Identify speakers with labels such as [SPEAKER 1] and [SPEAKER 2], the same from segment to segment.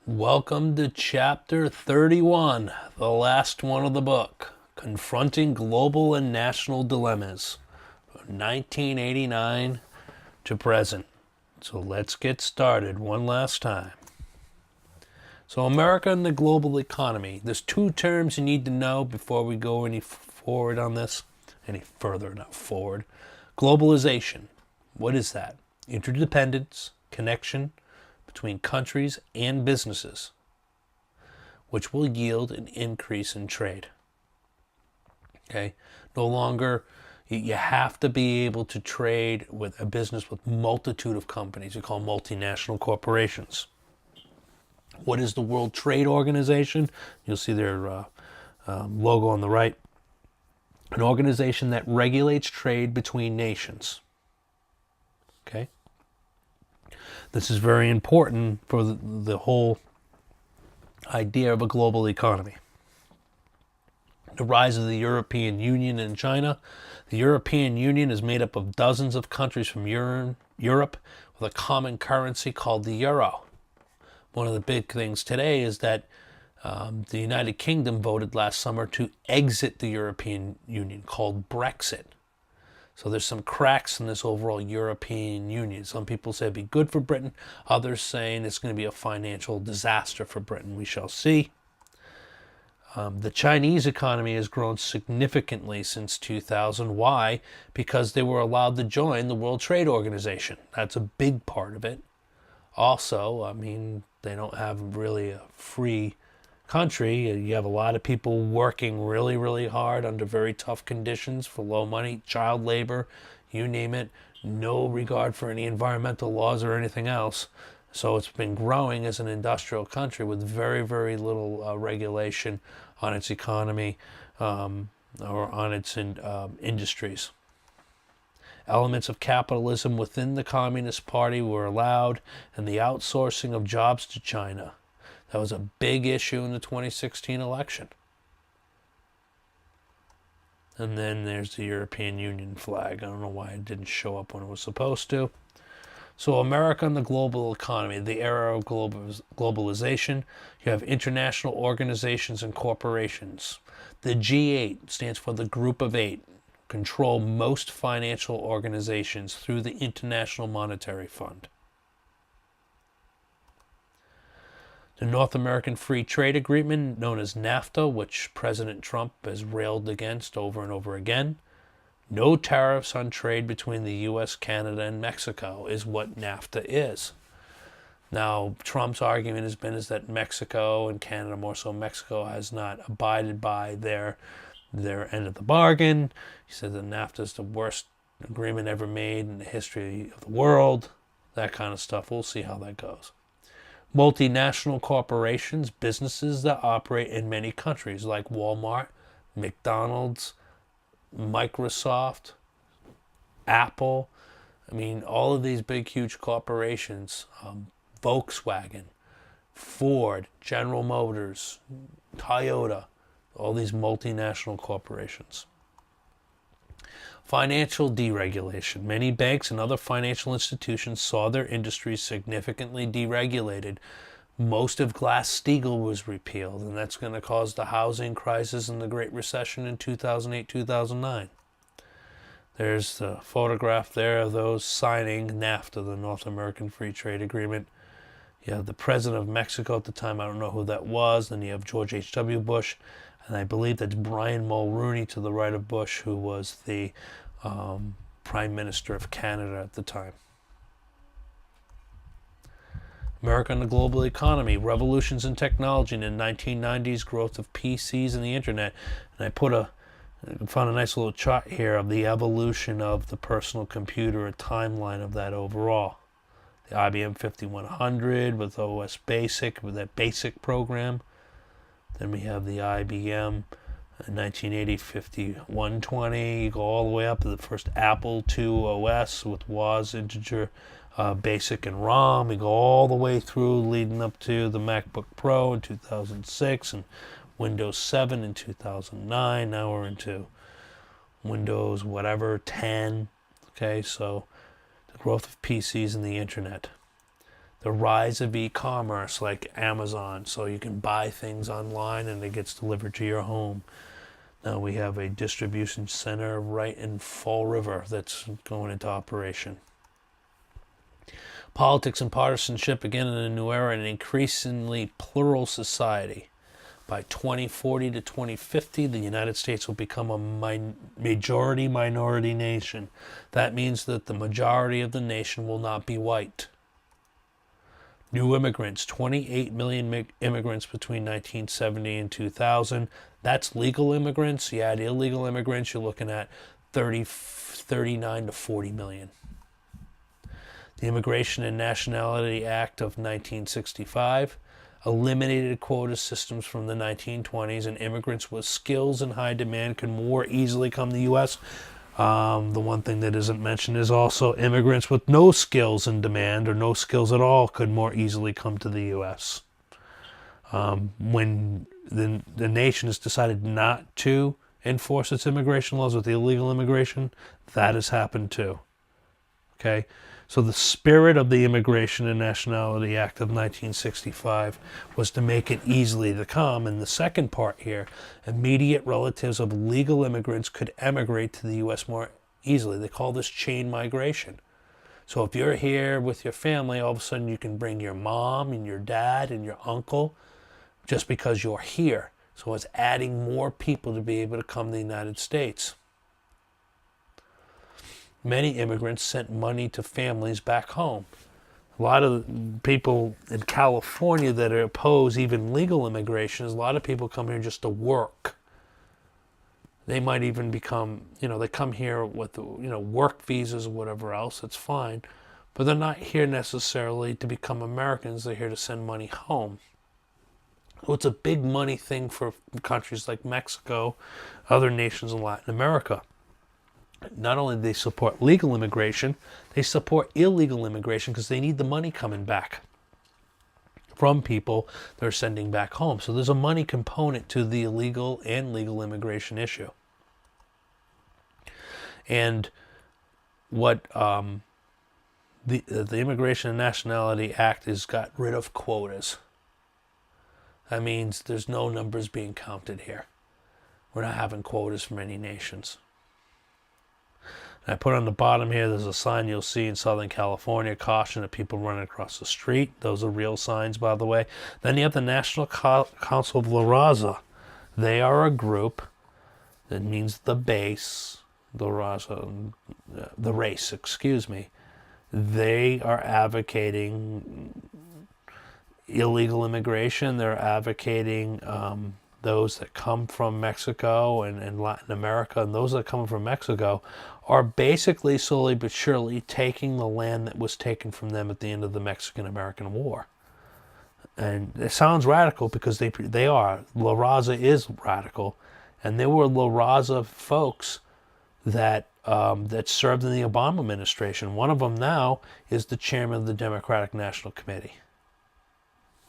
[SPEAKER 1] Welcome to Chapter 31, the last one of the book, Confronting Global and National Dilemmas, from 1989 to present. So let's get started one last time. So America and the global economy. There's two terms you need to know before we go any forward on this. Any further, not forward. Globalization. What is that? Interdependence, connection between countries and businesses, which will yield an increase in trade. Okay? No longer, you have to be able to trade with a business with multitude of companies. We call multinational corporations. What is the World Trade Organization? You'll see their logo on the right. An organization that regulates trade between nations. Okay? This is very important for the whole idea of a global economy. The rise of the European Union and China. The European Union is made up of dozens of countries from Europe with a common currency called the euro. One of the big things today is that the United Kingdom voted last summer to exit the European Union, called Brexit. So there's some cracks in this overall European Union. Some people say it'd be good for Britain. Others saying it's going to be a financial disaster for Britain. We shall see. The Chinese economy has grown significantly since 2000. Why? Because they were allowed to join the World Trade Organization. That's a big part of it. Also, I mean, they don't have really a free country. You have a lot of people working really, really hard under very tough conditions for low money, child labor, you name it, no regard for any environmental laws or anything else. So it's been growing as an industrial country with very, very little regulation on its economy or on its industries. Elements of capitalism within the Communist Party were allowed, and the outsourcing of jobs to China. That was a big issue in the 2016 election. And then there's the European Union flag. I don't know why it didn't show up when it was supposed to. So America and the global economy, the era of globalization. You have international organizations and corporations. The G8 stands for the Group of Eight, control most financial organizations through the International Monetary Fund. The North American Free Trade Agreement, known as NAFTA, which President Trump has railed against over and over again. No tariffs on trade between the U.S., Canada, and Mexico is what NAFTA is. Now, Trump's argument has been is that Mexico and Canada, more so Mexico, has not abided by their end of the bargain. He said that NAFTA is the worst agreement ever made in the history of the world. That kind of stuff. We'll see how that goes. Multinational corporations, businesses that operate in many countries like Walmart, McDonald's, Microsoft, Apple. I mean, all of these big, huge corporations, Volkswagen, Ford, General Motors, Toyota, all these multinational corporations. Financial deregulation. Many banks and other financial institutions saw their industries significantly deregulated. Most of Glass-Steagall was repealed, and that's going to cause the housing crisis and the Great Recession in 2008-2009. There's the photograph there of those signing NAFTA, the North American Free Trade Agreement. You have the president of Mexico at the time, I don't know who that was. Then you have George H.W. Bush, and I believe that's Brian Mulroney to the right of Bush, who was the Prime Minister of Canada at the time. America and the global economy, revolutions in technology in the 1990s, growth of PCs and the internet. And I found a nice little chart here of the evolution of the personal computer, a timeline of that overall. The IBM 5100 with OS Basic, with that BASIC program. Then we have the IBM 1980 5120. You go all the way up to the first Apple II OS with WAS, integer, BASIC, and ROM. We go all the way through, leading up to the MacBook Pro in 2006 and Windows 7 in 2009. Now we're into Windows whatever 10. Okay, so the growth of PCs and the internet. The rise of e-commerce like Amazon, so you can buy things online and it gets delivered to your home. Now we have a distribution center right in Fall River that's going into operation. Politics and partisanship, again in a new era, an increasingly plural society. By 2040 to 2050, the United States will become a majority-minority nation. That means that the majority of the nation will not be white. New immigrants, 28 million immigrants between 1970 and 2000. That's legal immigrants. You add illegal immigrants, you're looking at 39 to 40 million. The Immigration and Nationality Act of 1965 eliminated quota systems from the 1920s, and immigrants with skills in high demand could more easily come to the U.S. The one thing that isn't mentioned is also immigrants with no skills in demand or no skills at all could more easily come to the U.S. When the nation has decided not to enforce its immigration laws with illegal immigration, that has happened too. Okay? So the spirit of the Immigration and Nationality Act of 1965 was to make it easily to come. And the second part here, immediate relatives of legal immigrants could emigrate to the U.S. more easily. They call this chain migration. So if you're here with your family, all of a sudden you can bring your mom and your dad and your uncle just because you're here. So it's adding more people to be able to come to the United States. Many immigrants sent money to families back home. A lot of people in California that oppose even legal immigration, a lot of people come here just to work. They might even become, they come here with, work visas or whatever else, it's fine. But they're not here necessarily to become Americans, they're here to send money home. So it's a big money thing for countries like Mexico, other nations in Latin America. Not only do they support legal immigration, they support illegal immigration because they need the money coming back from people they're sending back home. So there's a money component to the illegal and legal immigration issue. And what the Immigration and Nationality Act has got rid of quotas. That means there's no numbers being counted here. We're not having quotas from any nations. I put on the bottom here, there's a sign you'll see in Southern California, caution of people running across the street. Those are real signs, by the way. Then you have the National Council of La Raza. They are a group that means the base, the Raza, the race, excuse me. They are advocating illegal immigration. They're advocating those that come from Mexico and Latin America, and those that come from Mexico are basically slowly but surely taking the land that was taken from them at the end of the Mexican-American War. And it sounds radical because they are. La Raza is radical, and there were La Raza folks that served in the Obama administration. One of them now is the chairman of the Democratic National Committee.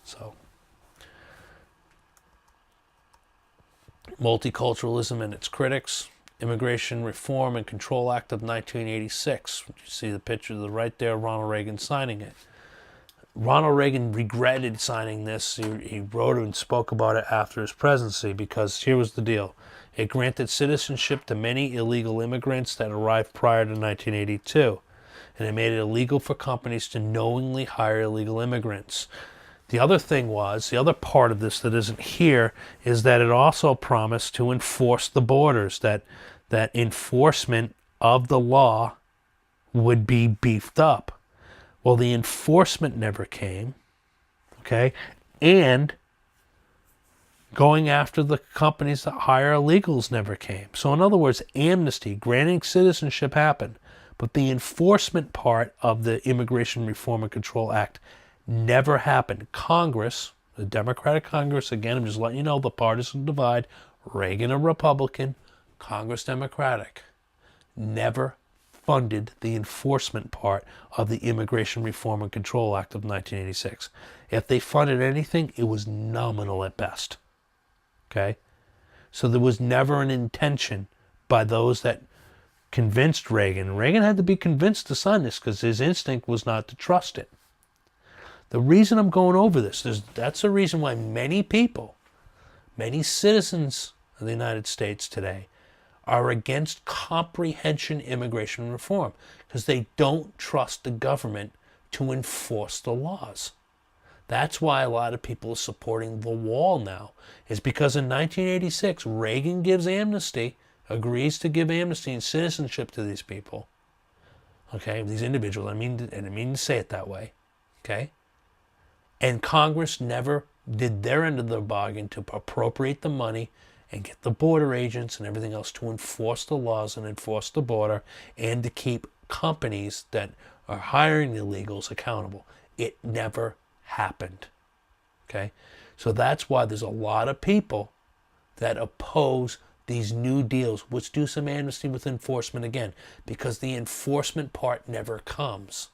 [SPEAKER 1] So, multiculturalism and its critics. Immigration Reform and Control Act of 1986. You see the picture to the right there, Ronald Reagan signing it. Ronald Reagan regretted signing this. He wrote and spoke about it after his presidency because here was the deal. It granted citizenship to many illegal immigrants that arrived prior to 1982. And it made it illegal for companies to knowingly hire illegal immigrants. The other thing was, the other part of this that isn't here, is that it also promised to enforce the borders, that enforcement of the law would be beefed up. Well, the enforcement never came, okay? And going after the companies that hire illegals never came. So in other words, amnesty, granting citizenship happened, but the enforcement part of the Immigration Reform and Control Act never happened. Congress, the Democratic Congress, again, I'm just letting you know the partisan divide, Reagan a Republican, Congress Democratic, never funded the enforcement part of the Immigration Reform and Control Act of 1986. If they funded anything, it was nominal at best. Okay? So there was never an intention by those that convinced Reagan. Reagan had to be convinced to sign this because his instinct was not to trust it. The reason I'm going over this is that's the reason why many people, many citizens of the United States today are against comprehension immigration reform, because they don't trust the government to enforce the laws. That's why a lot of people are supporting the wall now, is because in 1986, Reagan gives amnesty, agrees to give amnesty and citizenship to these people. Okay, these individuals, I mean to say it that way. Okay? And Congress never did their end of the bargain to appropriate the money and get the border agents and everything else to enforce the laws and enforce the border and to keep companies that are hiring illegals accountable. It never happened. Okay? So that's why there's a lot of people that oppose these new deals, which do some amnesty with enforcement again, because the enforcement part never comes.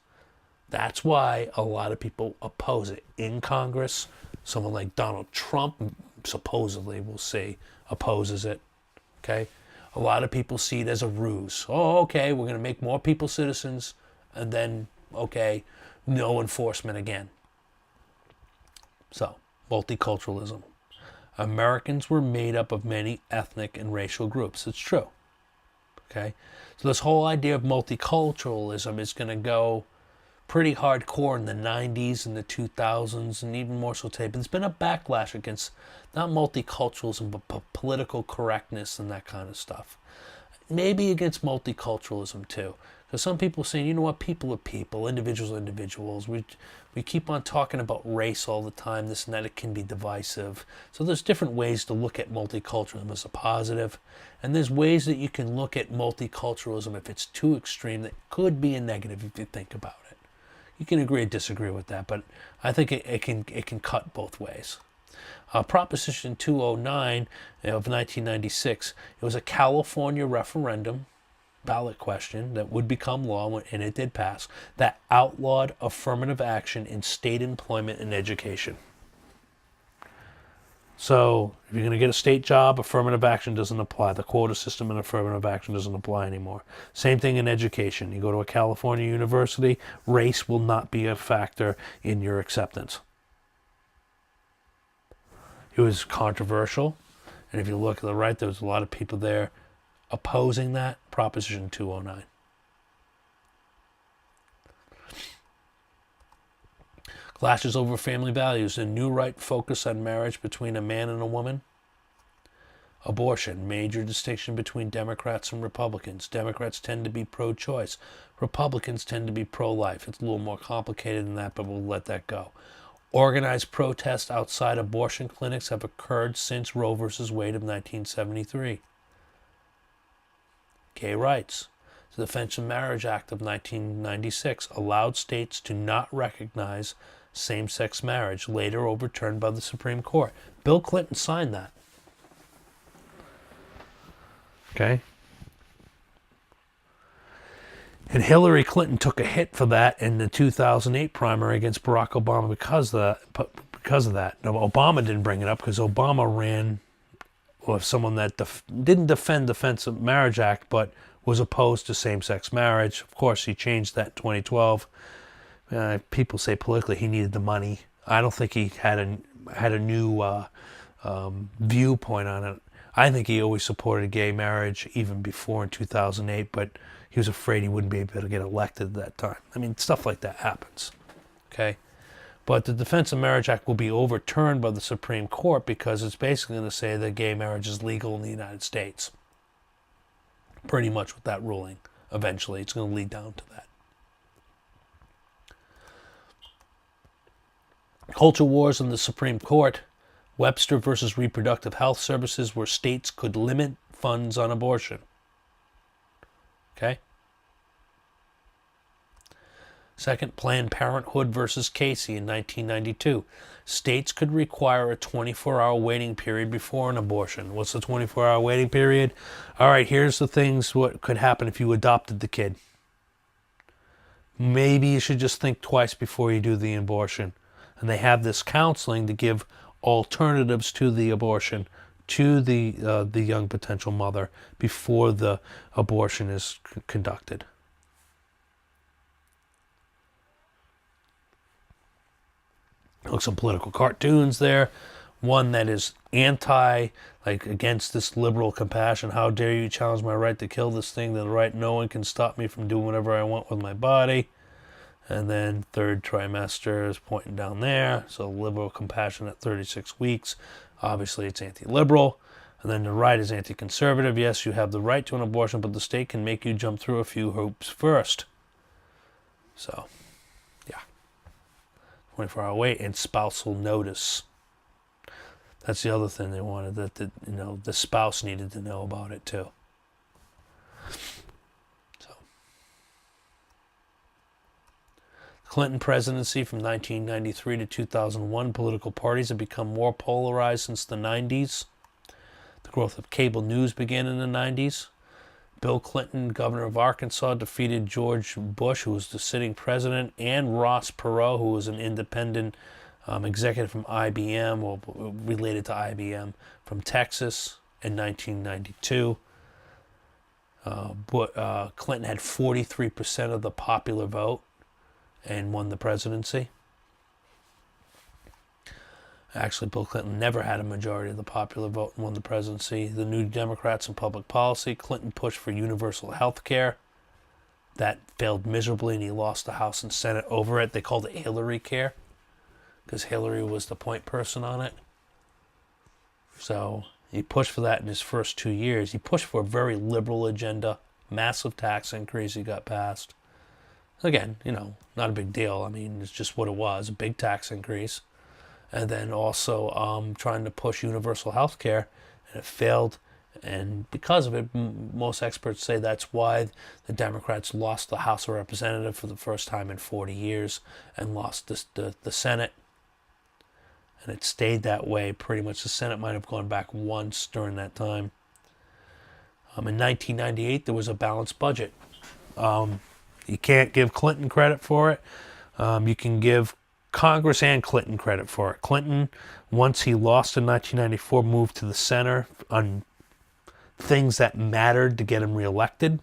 [SPEAKER 1] That's why a lot of people oppose it. In Congress, someone like Donald Trump, supposedly, we'll see, opposes it. Okay? A lot of people see it as a ruse. Oh, okay, we're going to make more people citizens, and then, okay, no enforcement again. So, multiculturalism. Americans were made up of many ethnic and racial groups. It's true. Okay? So this whole idea of multiculturalism is going to go pretty hardcore in the 90s and the 2000s and even more so today. But there's been a backlash against not multiculturalism, but political correctness and that kind of stuff. Maybe against multiculturalism too. Because some people are saying, you know what, people are people, individuals are individuals. We keep on talking about race all the time, this and that, it can be divisive. So there's different ways to look at multiculturalism as a positive. And there's ways that you can look at multiculturalism if it's too extreme that could be a negative if you think about it. You can agree or disagree with that, but I think it can cut both ways. Proposition 209 of 1996, it was a California referendum ballot question that would become law, and it did pass, that outlawed affirmative action in state employment and education. So if you're going to get a state job, affirmative action doesn't apply. The quota system and affirmative action doesn't apply anymore. Same thing in education. You go to a California university, race will not be a factor in your acceptance. It was controversial, and if you look at the right, there was a lot of people there opposing that. Proposition 209. Clashes over family values. A new right focus on marriage between a man and a woman. Abortion. Major distinction between Democrats and Republicans. Democrats tend to be pro-choice. Republicans tend to be pro-life. It's a little more complicated than that, but we'll let that go. Organized protests outside abortion clinics have occurred since Roe v. Wade of 1973. Gay rights. The Defense of Marriage Act of 1996 allowed states to not recognize same-sex marriage, later overturned by the Supreme Court. Bill Clinton signed that. Okay? And Hillary Clinton took a hit for that in the 2008 primary against Barack Obama because of that. Now, Obama didn't bring it up because Obama ran with someone that didn't defend the Defense of Marriage Act, but was opposed to same-sex marriage. Of course, he changed that in 2012. People say politically he needed the money. I don't think he had a new viewpoint on it. I think he always supported gay marriage even before in 2008, but he was afraid he wouldn't be able to get elected at that time. I mean, stuff like that happens. Okay? But the Defense of Marriage Act will be overturned by the Supreme Court because it's basically going to say that gay marriage is legal in the United States. Pretty much with that ruling. Eventually, it's going to lead down to that. Culture wars in the Supreme Court. Webster versus Reproductive Health Services, where states could limit funds on abortion. Okay? Second, Planned Parenthood versus Casey in 1992. States could require a 24-hour waiting period before an abortion. What's the 24-hour waiting period? All right, here's the things what could happen if you adopted the kid. Maybe you should just think twice before you do the abortion. And they have this counseling to give alternatives to the abortion to the young potential mother before the abortion is conducted. Look, some political cartoons there. One that is anti, like against this liberal compassion. How dare you challenge my right to kill this thing? The right, no one can stop me from doing whatever I want with my body. And then third trimester is pointing down there. So liberal compassion at 36 weeks. Obviously it's anti-liberal. And then the right is anti-conservative. Yes, you have the right to an abortion, but the state can make you jump through a few hoops first. So, yeah. 24-hour wait and spousal notice. That's the other thing they wanted, that the spouse needed to know about it too. So, Clinton presidency from 1993 to 2001, political parties have become more polarized since the 90s. The growth of cable news began in the 90s. Bill Clinton, governor of Arkansas, defeated George Bush, who was the sitting president, and Ross Perot, who was an independent executive from IBM, or related to IBM, from Texas in 1992. Clinton had 43% of the popular vote and won the presidency. Actually, Bill Clinton never had a majority of the popular vote and won the presidency. The New Democrats in public policy. Clinton pushed for universal health care. That failed miserably, and he lost the House and Senate over it. They called it Hillary Care, because Hillary was the point person on it. So he pushed for that in his first 2 years. He pushed for a very liberal agenda, massive tax increase he got passed. Again, not a big deal. I mean, it's just what it was, a big tax increase. And then also trying to push universal health care, and it failed. And because of it, most experts say that's why the Democrats lost the House of Representatives for the first time in 40 years and lost the Senate. And it stayed that way pretty much. The Senate might have gone back once during that time. In 1998, there was a balanced budget. You can't give Clinton credit for it. You can give Congress and Clinton credit for it. Clinton, once he lost in 1994, moved to the center on things that mattered to get him reelected.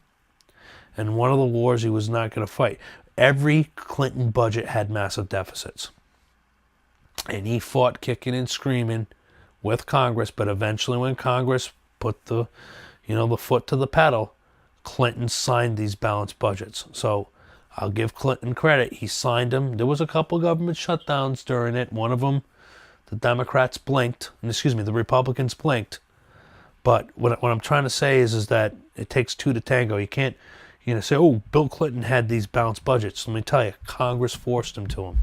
[SPEAKER 1] And one of the wars he was not going to fight. Every Clinton budget had massive deficits. And he fought kicking and screaming with Congress, but eventually when Congress put the foot to the pedal, Clinton signed these balanced budgets. So I'll give Clinton credit. He signed them. There was a couple government shutdowns during it. One of them, the Democrats blinked. The Republicans blinked. But what I'm trying to say is that it takes two to tango. You can't, say, oh, Bill Clinton had these balanced budgets. Let me tell you, Congress forced him to them.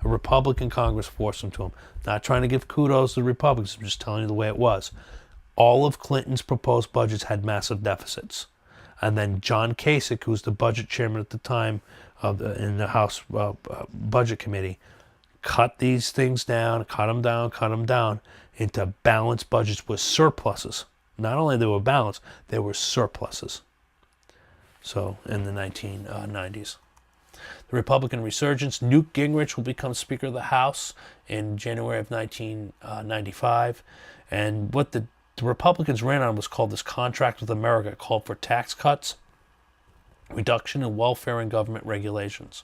[SPEAKER 1] A Republican Congress forced him to them. Not trying to give kudos to the Republicans. I'm just telling you the way it was. All of Clinton's proposed budgets had massive deficits. And then John Kasich, who was the budget chairman at the time in the House Budget Committee, cut these things down, cut them down into balanced budgets with surpluses. Not only they were balanced, they were surpluses. So in the 1990s. The Republican resurgence. Newt Gingrich will become Speaker of the House in January of 1995. And what the Republicans ran on was called this Contract with America. It called for tax cuts, reduction in welfare and government regulations.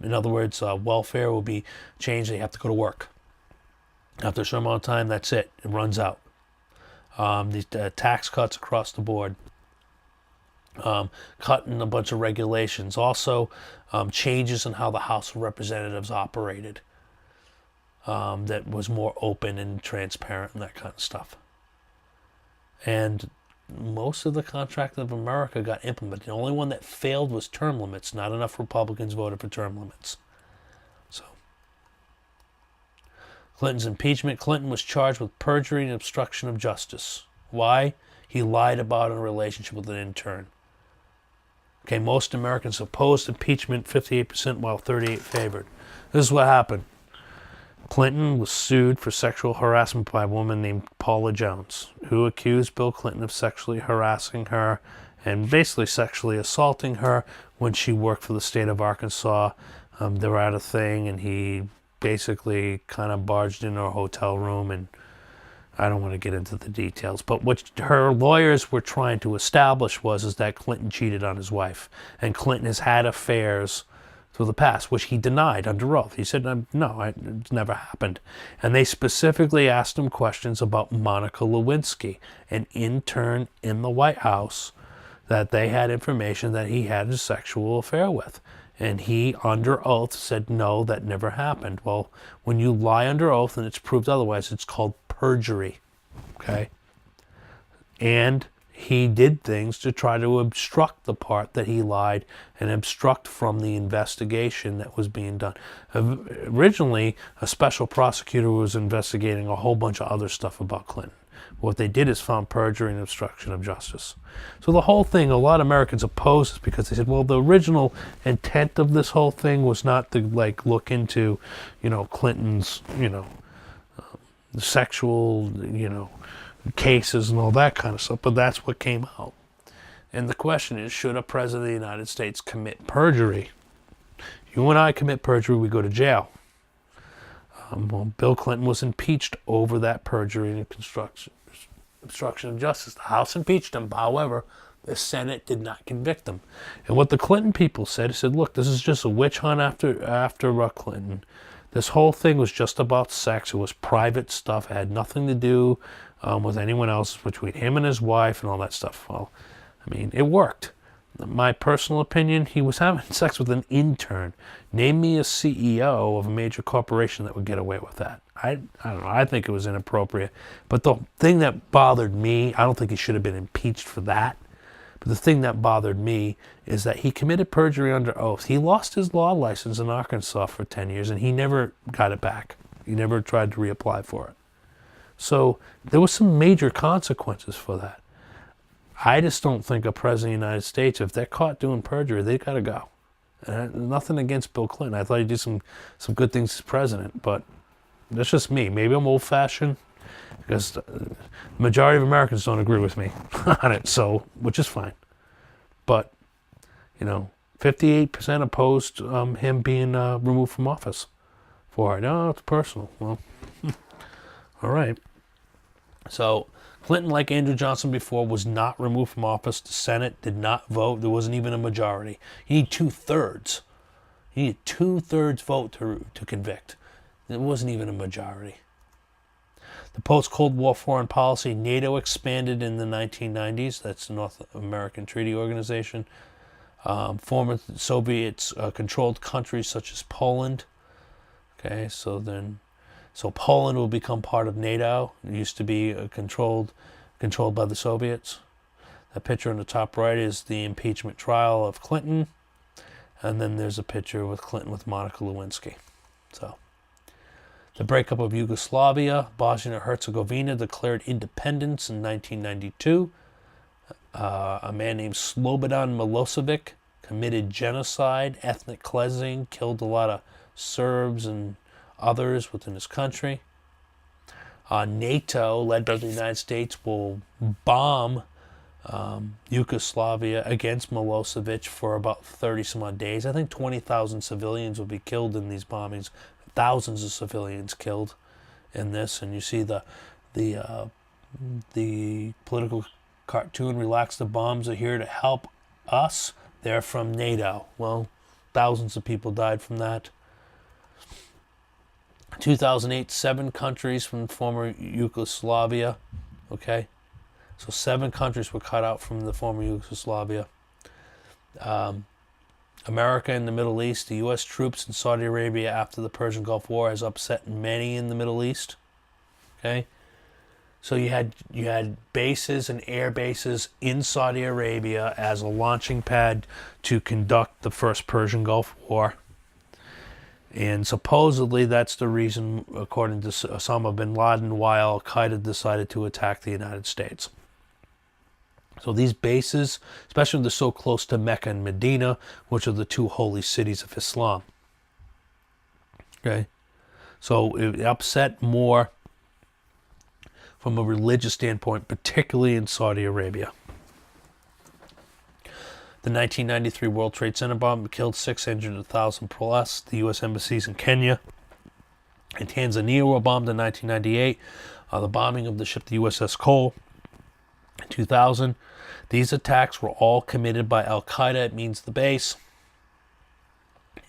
[SPEAKER 1] In other words, welfare will be changed. They have to go to work. After a certain amount of time, that's it. It runs out. These tax cuts across the board. Cutting a bunch of regulations. Also, changes in how the House of Representatives operated. That was more open and transparent and that kind of stuff. And most of the Contract of America got implemented. The only one that failed was term limits. Not enough Republicans voted for term limits. So, Clinton's impeachment. Clinton was charged with perjury and obstruction of justice. Why? He lied about a relationship with an intern. Okay, most Americans opposed impeachment, 58%, while 38% favored. This is what happened. Clinton was sued for sexual harassment by a woman named Paula Jones, who accused Bill Clinton of sexually harassing her and basically sexually assaulting her when she worked for the state of Arkansas. They were at a thing, and he basically kind of barged into her hotel room, and I don't want to get into the details. But what her lawyers were trying to establish is that Clinton cheated on his wife, and Clinton has had affairs through the past, which he denied under oath. He said, no, it's never happened. And they specifically asked him questions about Monica Lewinsky, an intern in the White House that they had information that he had a sexual affair with. And he, under oath, said, no, that never happened. Well, when you lie under oath and it's proved otherwise, it's called perjury, okay? And he did things to try to obstruct the part that he lied and obstruct from the investigation that was being done. Originally, a special prosecutor was investigating a whole bunch of other stuff about Clinton. What they did is found perjury and obstruction of justice. So the whole thing, a lot of Americans opposed this because they said, well, the original intent of this whole thing was not to look into, Clinton's, sexual, cases and all that kind of stuff, but that's what came out. And the question is, should a president of the United States commit perjury? You and I commit perjury, we go to jail. Well, Bill Clinton was impeached over that perjury and obstruction of justice. The House impeached him, however, the Senate did not convict him. And what the Clinton people said, look, this is just a witch hunt after Clinton. This whole thing was just about sex. It was private stuff. It had nothing to do with anyone else, between him and his wife and all that stuff. Well, it worked. My personal opinion, he was having sex with an intern. Name me a CEO of a major corporation that would get away with that. I don't know. I think it was inappropriate. But the thing that bothered me, I don't think he should have been impeached for that. But the thing that bothered me is that he committed perjury under oath. He lost his law license in Arkansas for 10 years, and he never got it back. He never tried to reapply for it. So there was some major consequences for that. I just don't think a president of the United States, if they're caught doing perjury, they got to go. Nothing against Bill Clinton. I thought he did some good things as president, but that's just me. Maybe I'm old-fashioned because the majority of Americans don't agree with me on it, so which is fine. But 58% opposed him being removed from office for it. No, it's personal. Well, all right. So Clinton, like Andrew Johnson before, was not removed from office. The Senate did not vote. There wasn't even a majority. You need 2/3. You need a 2/3 vote to convict. There wasn't even a majority. The post-Cold War foreign policy, NATO expanded in the 1990s. That's the North American Treaty Organization. Former Soviets controlled countries such as Poland. Okay, so Poland will become part of NATO. It used to be controlled by the Soviets. That picture on the top right is the impeachment trial of Clinton. And then there's a picture with Clinton with Monica Lewinsky. So, the breakup of Yugoslavia, Bosnia and Herzegovina declared independence in 1992. A man named Slobodan Milosevic committed genocide, ethnic cleansing, killed a lot of Serbs and others within his country. NATO, led by the United States, will bomb Yugoslavia against Milosevic for about 30 some odd days. I think 20,000 civilians will be killed in these bombings. Thousands of civilians killed in this, and you see the political cartoon, relax, the bombs are here to help us. They're from NATO. Well, thousands of people died from that. 2008, 7 countries from former Yugoslavia, okay? So 7 countries were cut out from the former Yugoslavia. America in the Middle East, the U.S. troops in Saudi Arabia after the Persian Gulf War has upset many in the Middle East, okay? So you had bases and air bases in Saudi Arabia as a launching pad to conduct the first Persian Gulf War. And supposedly that's the reason, according to Osama bin Laden, why Al-Qaeda decided to attack the United States. So these bases, especially when they're so close to Mecca and Medina, which are the 2 holy cities of Islam. Okay? So it upset more from a religious standpoint, particularly in Saudi Arabia. The 1993 World Trade Center bomb killed 6, injured 1,000 plus. The U.S. embassies in Kenya and Tanzania were bombed in 1998. The bombing of the ship, the USS Cole, in 2000. These attacks were all committed by Al-Qaeda. It means the base.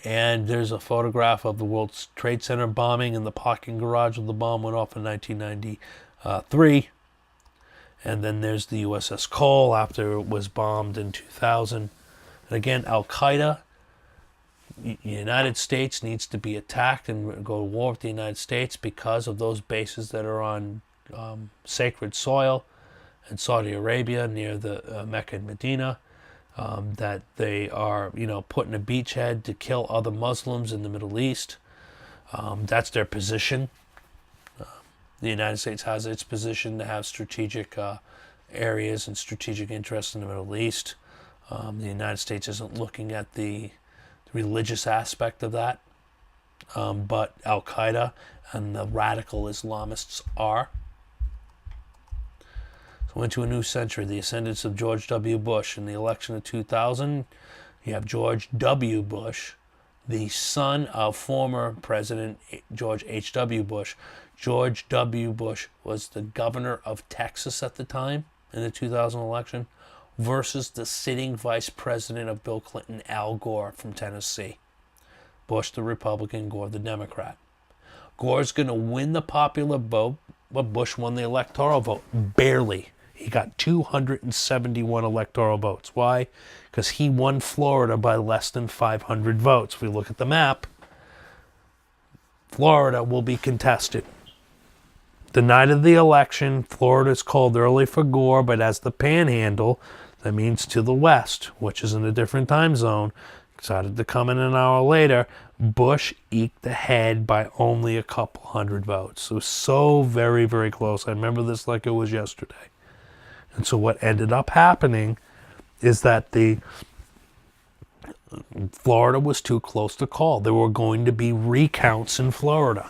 [SPEAKER 1] And there's a photograph of the World Trade Center bombing and the parking garage where the bomb went off in 1993. And then there's the USS Cole after it was bombed in 2000. And again, Al-Qaeda, the United States needs to be attacked and go to war with the United States because of those bases that are on sacred soil in Saudi Arabia near the Mecca and Medina. That they are, putting a beachhead to kill other Muslims in the Middle East. That's their position. The United States has its position to have strategic areas and strategic interests in the Middle East. The United States isn't looking at the religious aspect of that, but Al-Qaeda and the radical Islamists are. So into a new century, the ascendance of George W. Bush. In the election of 2000, you have George W. Bush, the son of former President George H.W. Bush. George W. Bush was the governor of Texas at the time in the 2000 election versus the sitting vice president of Bill Clinton, Al Gore from Tennessee. Bush the Republican, Gore the Democrat. Gore's going to win the popular vote, but Bush won the electoral vote. Barely. He got 271 electoral votes. Why? Because he won Florida by less than 500 votes. If we look at the map, Florida will be contested. The night of the election, Florida is called early for Gore, but as the panhandle, that means to the west, which is in a different time zone, decided to come in an hour later, Bush eked ahead by only a couple hundred votes. It was so very, very close. I remember this like it was yesterday. And so what ended up happening is that Florida was too close to call. There were going to be recounts in Florida.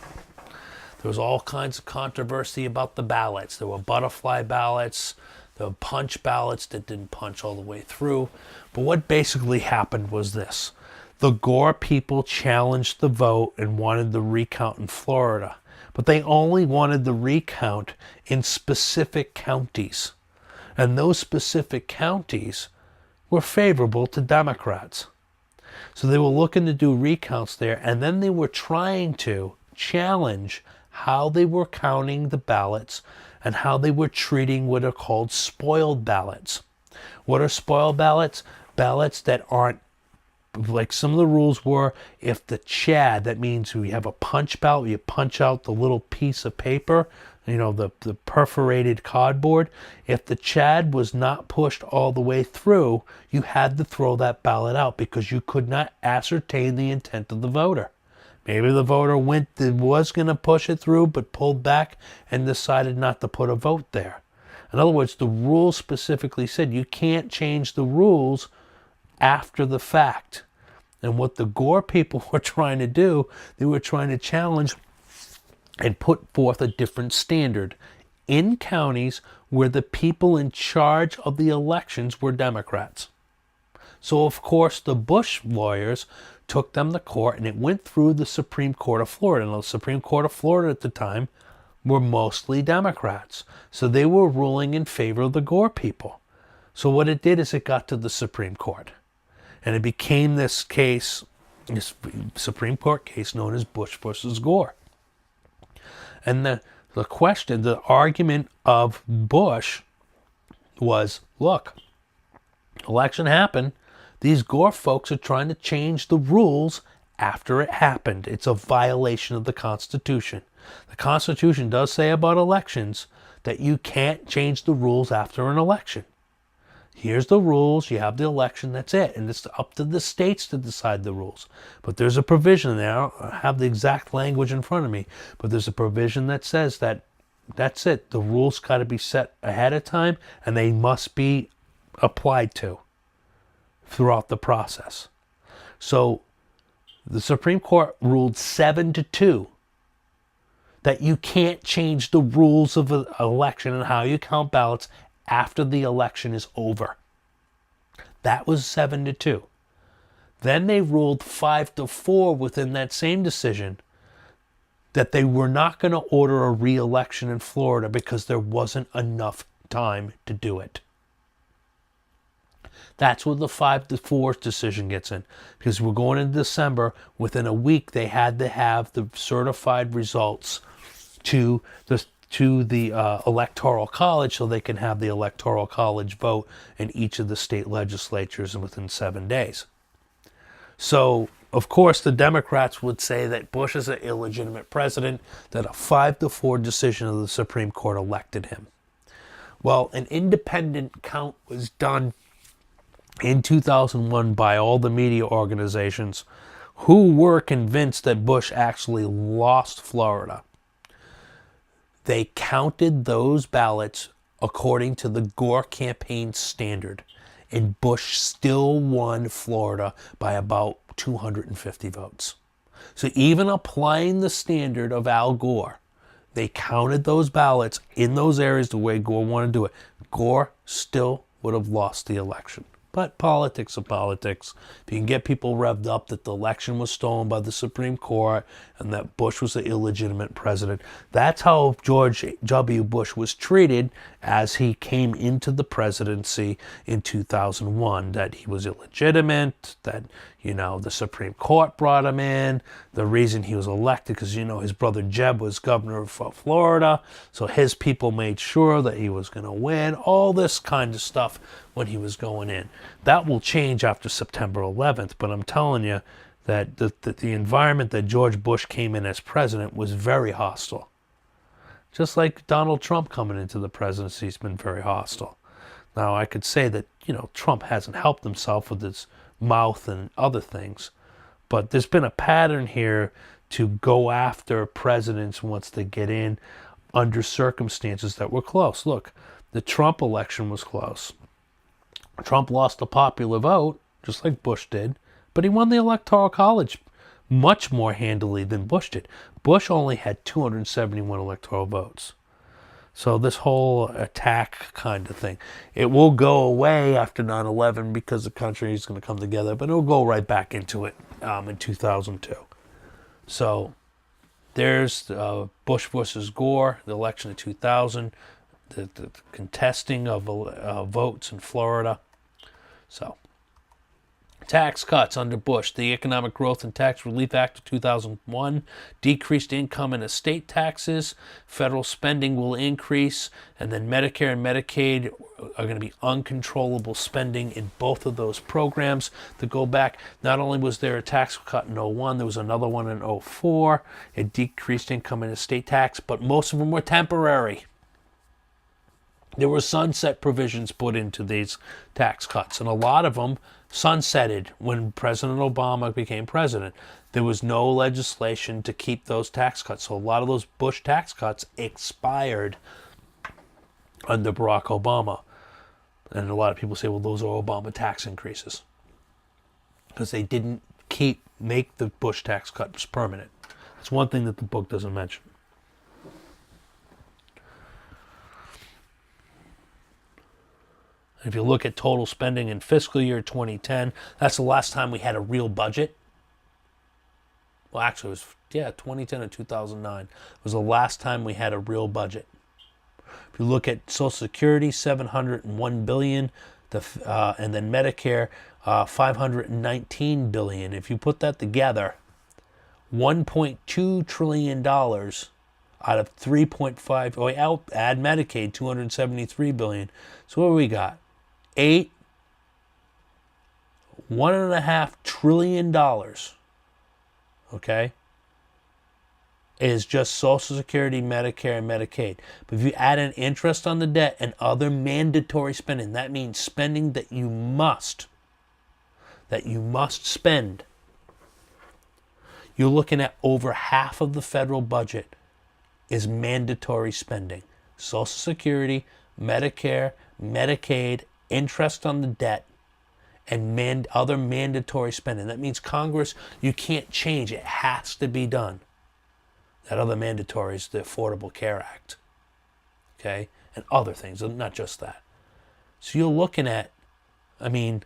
[SPEAKER 1] There was all kinds of controversy about the ballots. There were butterfly ballots. There were punch ballots that didn't punch all the way through. But what basically happened was this. The Gore people challenged the vote and wanted the recount in Florida. But they only wanted the recount in specific counties. And those specific counties were favorable to Democrats. So they were looking to do recounts there, and then they were trying to challenge how they were counting the ballots and how they were treating what are called spoiled ballots. What are spoiled ballots? Ballots that aren't, like some of the rules were, if the chad, that means we have a punch ballot, you punch out the little piece of paper, the perforated cardboard. If the chad was not pushed all the way through, you had to throw that ballot out because you could not ascertain the intent of the voter. Maybe the voter was going to push it through, but pulled back and decided not to put a vote there. In other words, the rules specifically said you can't change the rules after the fact. And what the Gore people were trying to do, they were trying to challenge and put forth a different standard in counties where the people in charge of the elections were Democrats. So, of course, the Bush lawyers took them to court, and it went through the Supreme Court of Florida. And the Supreme Court of Florida at the time were mostly Democrats. So they were ruling in favor of the Gore people. So what it did is it got to the Supreme Court. And it became this case, this Supreme Court case known as Bush versus Gore. And the argument of Bush was, look, election happened. These Gore folks are trying to change the rules after it happened. It's a violation of the Constitution. The Constitution does say about elections that you can't change the rules after an election. Here's the rules. You have the election. That's it. And it's up to the states to decide the rules. But there's a provision there. I don't have the exact language in front of me. But there's a provision that says that that's it. The rules got to be set ahead of time, and they must be applied to throughout the process. So the Supreme Court ruled 7-2 that you can't change the rules of an election and how you count ballots after the election is over. That was 7-2. Then they ruled 5-4 within that same decision that they were not going to order a re-election in Florida because there wasn't enough time to do it. That's where the 5-4 decision gets in. Because we're going into December, within a week they had to have the certified results to the electoral college so they can have the electoral college vote in each of the state legislatures within 7 days. So, of course, the Democrats would say that Bush is an illegitimate president, that a 5-4 decision of the Supreme Court elected him. Well, an independent count was done in 2001 by all the media organizations who were convinced that Bush actually lost Florida. They counted those ballots according to the Gore campaign standard, and Bush still won Florida by about 250 votes. So even applying the standard of Al Gore, they counted those ballots in those areas the way Gore wanted to do it. Gore still would have lost the election. But politics are politics. If you can get people revved up that the election was stolen by the Supreme Court and that Bush was an illegitimate president, that's how George W. Bush was treated as he came into the presidency in 2001, that he was illegitimate, that, the Supreme Court brought him in. The reason he was elected, because, his brother Jeb was governor of Florida, so his people made sure that he was going to win, all this kind of stuff when he was going in. That will change after September 11th, but I'm telling you that the environment that George Bush came in as president was very hostile. Just like Donald Trump coming into the presidency has been very hostile. Now, I could say that, Trump hasn't helped himself with his mouth and other things, but there's been a pattern here to go after presidents once they get in under circumstances that were close. Look, the Trump election was close. Trump lost the popular vote, just like Bush did, but he won the Electoral College much more handily than Bush did. Bush only had 271 electoral votes. So this whole attack kind of thing, it will go away after 9/11 because the country is going to come together, but it will go right back into it in 2002. So there's Bush versus Gore, the election of 2000, the contesting of votes in Florida. So, tax cuts under Bush. The Economic Growth and Tax Relief Act of 2001 decreased income and estate taxes. Federal spending will increase, and then Medicare and Medicaid are going to be uncontrollable spending in both of those programs. To go back, not only was there a tax cut in 01, there was another one in 04. It decreased income and estate tax, but most of them were temporary. There were sunset provisions put into these tax cuts, and a lot of them sunsetted when President Obama became president. There was no legislation to keep those tax cuts, so a lot of those Bush tax cuts expired under Barack Obama. And a lot of people say, well, those are Obama tax increases, because they didn't make the Bush tax cuts permanent. That's one thing that the book doesn't mention. If you look at total spending in fiscal year 2010, that's the last time we had a real budget. Well, actually, it was 2010 and 2009 was the last time we had a real budget. If you look at Social Security, $701 billion, and then Medicare, $519 billion. If you put that together, $1.2 trillion out of 3.5. Add Medicaid, $273 billion. So what do we got? $1.5 trillion, okay, is just Social Security, Medicare, and Medicaid. But if you add in interest on the debt and other mandatory spending, that means spending that you must spend, you're looking at over half of the federal budget is mandatory spending. Social Security, Medicare, Medicaid, interest on the debt, and other mandatory spending. That means Congress, you can't change. It has to be done. That other mandatory is the Affordable Care Act. Okay? And other things, not just that. So you're looking at, only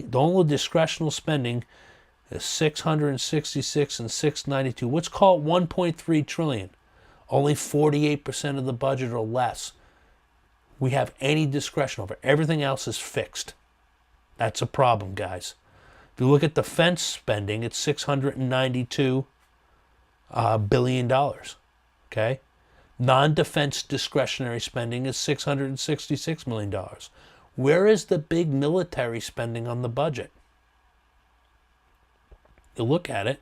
[SPEAKER 1] discretional spending is 666 and 692. Let's call it 1.3 trillion. Only 48% of the budget or less we have any discretion over. Everything else is fixed. That's a problem, guys. If you look at defense spending, it's $692 billion. Okay? Non-defense discretionary spending is $666 million. Where is the big military spending on the budget? You look at it.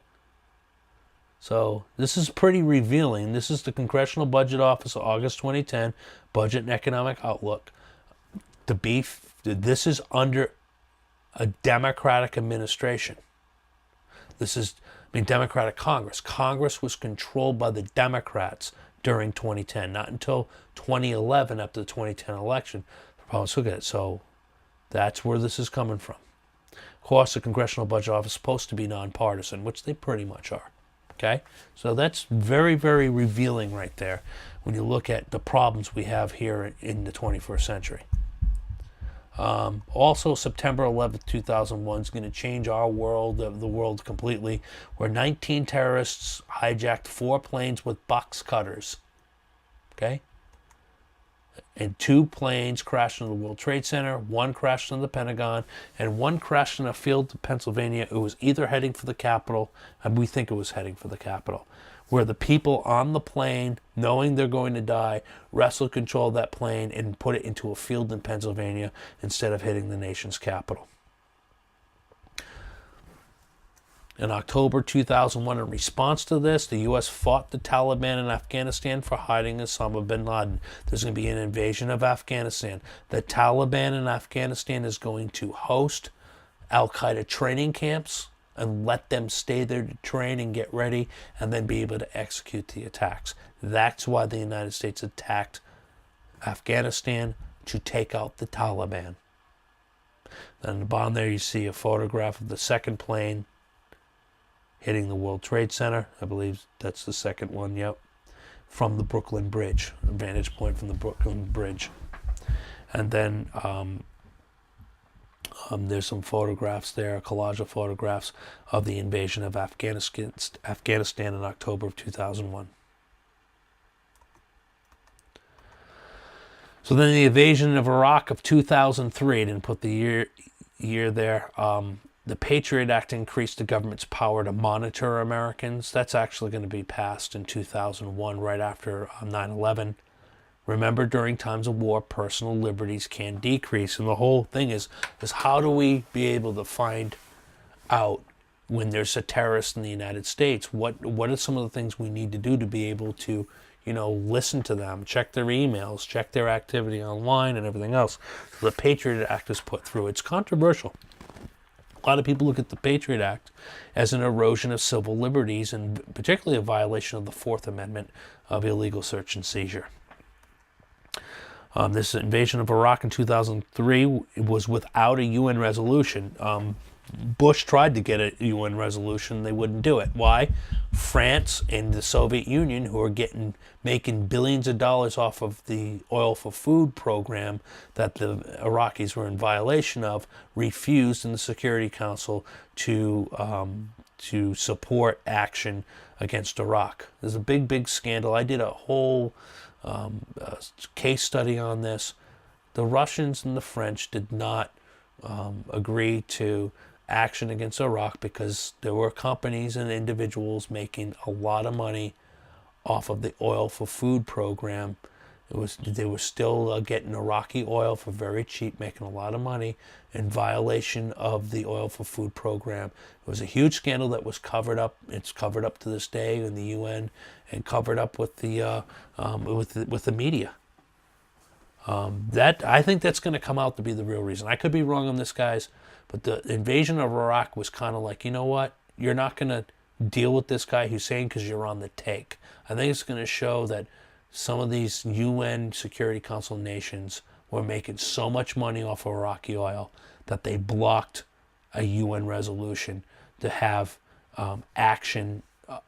[SPEAKER 1] So this is pretty revealing. This is the Congressional Budget Office, August 2010, Budget and Economic Outlook. This is under a Democratic administration. Democratic Congress. Congress was controlled by the Democrats during 2010, not until 2011 after the 2010 election. Republicans look at it. So that's where this is coming from. Of course, the Congressional Budget Office is supposed to be nonpartisan, which they pretty much are. Okay? So that's very, very revealing right there when you look at the problems we have here in the 21st century. Also, September 11th, 2001 is going to change our world, the world completely, where 19 terrorists hijacked 4 planes with box cutters. Okay? And 2 planes crashed into the World Trade Center, 1 crashed into the Pentagon, and 1 crashed in a field in Pennsylvania. It was either heading for the Capitol, and we think it was heading for the Capitol, where the people on the plane, knowing they're going to die, wrestled control of that plane and put it into a field in Pennsylvania instead of hitting the nation's capital. In October 2001, in response to this, the U.S. fought the Taliban in Afghanistan for hiding Osama bin Laden. There's going to be an invasion of Afghanistan. The Taliban in Afghanistan is going to host Al-Qaeda training camps and let them stay there to train and get ready and then be able to execute the attacks. That's why the United States attacked Afghanistan, to take out the Taliban. Then at the bottom there you see a photograph of the second plane hitting the World Trade Center. I believe that's the second one, yep. From the Brooklyn Bridge, a vantage point from the Brooklyn Bridge. And then there's some photographs there, a collage of photographs of the invasion of Afghanistan in October of 2001. So then the invasion of Iraq of 2003, I didn't put the year there. The Patriot Act increased the government's power to monitor Americans. That's actually going to be passed in 2001, right after 9/11. Remember, during times of war, personal liberties can decrease. And the whole thing is how do we be able to find out when there's a terrorist in the United States? What are some of the things we need to do to be able to, listen to them, check their emails, check their activity online and everything else? So the Patriot Act is put through. It's controversial. A lot of people look at the Patriot Act as an erosion of civil liberties, and particularly a violation of the Fourth Amendment of illegal search and seizure. This invasion of Iraq in 2003 was without a UN resolution. Bush tried to get a UN resolution. They wouldn't do it. Why? France and the Soviet Union, who are making billions of dollars off of the oil for food program that the Iraqis were in violation of, refused in the Security Council to support action against Iraq. There's a big, big scandal. I did a whole case study on this. The Russians and the French did not agree to action against Iraq because there were companies and individuals making a lot of money off of the oil for food program. They were still getting Iraqi oil for very cheap, making a lot of money in violation of the oil for food program. It was a huge scandal that was covered up. It's covered up to this day in the UN and covered up with the media. I think that's going to come out to be the real reason. I could be wrong on this, guys, but the invasion of Iraq was kind of like, you know what? You're not going to deal with this guy Hussein because you're on the take. I think it's going to show that some of these UN Security Council nations were making so much money off of Iraqi oil that they blocked a UN resolution to have a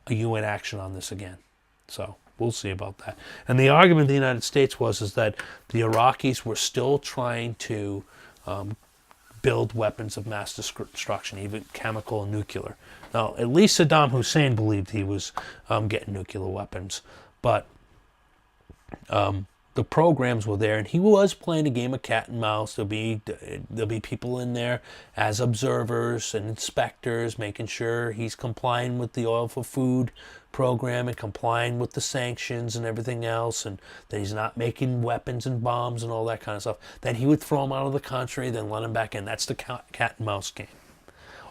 [SPEAKER 1] UN action on this again. So we'll see about that. And the argument of the United States is that the Iraqis were still trying to build weapons of mass destruction, even chemical and nuclear. Now, at least Saddam Hussein believed he was getting nuclear weapons, but the programs were there, and he was playing a game of cat and mouse. There'll be people in there as observers and inspectors, making sure he's complying with the oil for food program and complying with the sanctions and everything else, and that he's not making weapons and bombs and all that kind of stuff. Then he would throw him out of the country, then let him back in. That's the cat and mouse game.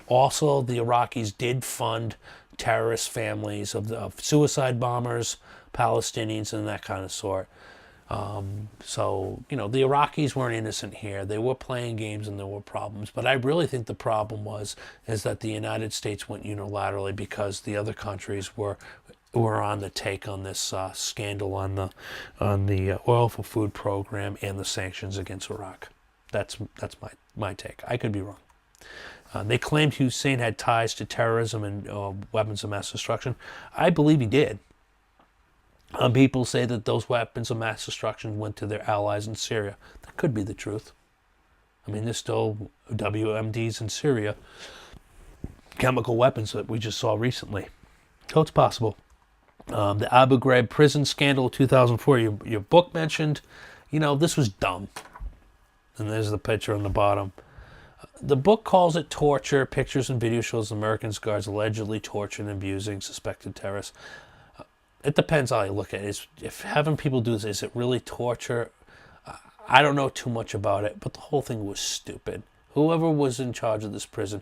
[SPEAKER 1] Also, the Iraqis did fund terrorist families of suicide bombers, Palestinians, and that kind of sort. So, the Iraqis weren't innocent here. They were playing games and there were problems. But I really think the problem is that the United States went unilaterally because the other countries were on the take on this scandal on the oil for food program and the sanctions against Iraq. That's my take. I could be wrong. They claimed Hussein had ties to terrorism and weapons of mass destruction. I believe he did. People say that those weapons of mass destruction went to their allies in Syria. That could be the truth. I mean, there's still WMDs in Syria, chemical weapons that we just saw recently. So it's possible. The Abu Ghraib prison scandal of 2004, your book mentioned, this was dumb. And there's the picture on the bottom. The book calls it torture. Pictures and video shows American guards allegedly torturing and abusing suspected terrorists. It depends how you look at it. If having people do this, is it really torture? I don't know too much about it, but the whole thing was stupid. Whoever was in charge of this prison,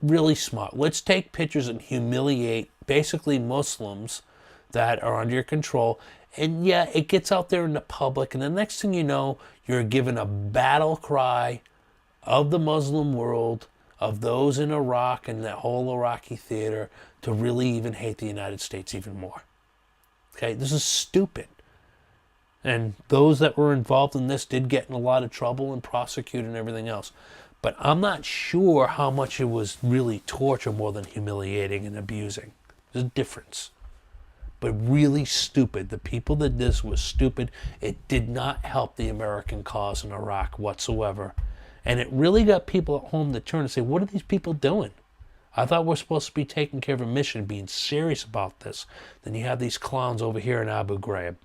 [SPEAKER 1] really smart. Let's take pictures and humiliate basically Muslims that are under your control. And yeah, it gets out there in the public, and the next thing you know, you're given a battle cry of the Muslim world, of those in Iraq and that whole Iraqi theater, to really even hate the United States even more. Okay, this is stupid. And those that were involved in this did get in a lot of trouble and prosecuted and everything else. But I'm not sure how much it was really torture more than humiliating and abusing. There's a difference. But really stupid. The people that did this was stupid. It did not help the American cause in Iraq whatsoever. And it really got people at home to turn and say, what are these people doing? I thought we're supposed to be taking care of a mission, being serious about this. Then you have these clowns over here in Abu Ghraib.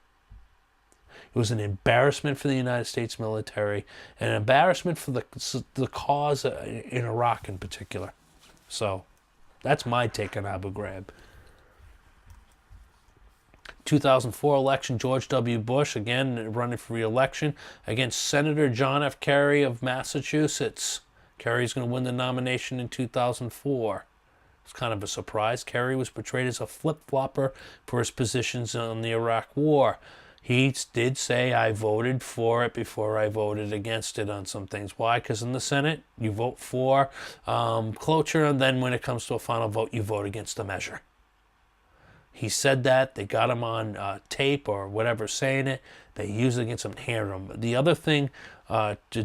[SPEAKER 1] It was an embarrassment for the United States military, and an embarrassment for the cause in Iraq in particular. So that's my take on Abu Ghraib. 2004 election, George W. Bush, again running for re-election against Senator John F. Kerry of Massachusetts. Kerry's going to win the nomination in 2004. It's kind of a surprise. Kerry was portrayed as a flip-flopper for his positions on the Iraq War. He did say, I voted for it before I voted against it on some things. Why? Because in the Senate, you vote for cloture, and then when it comes to a final vote, you vote against the measure. He said that. They got him on tape or whatever saying it. They used it against him and hammered him. The other thing,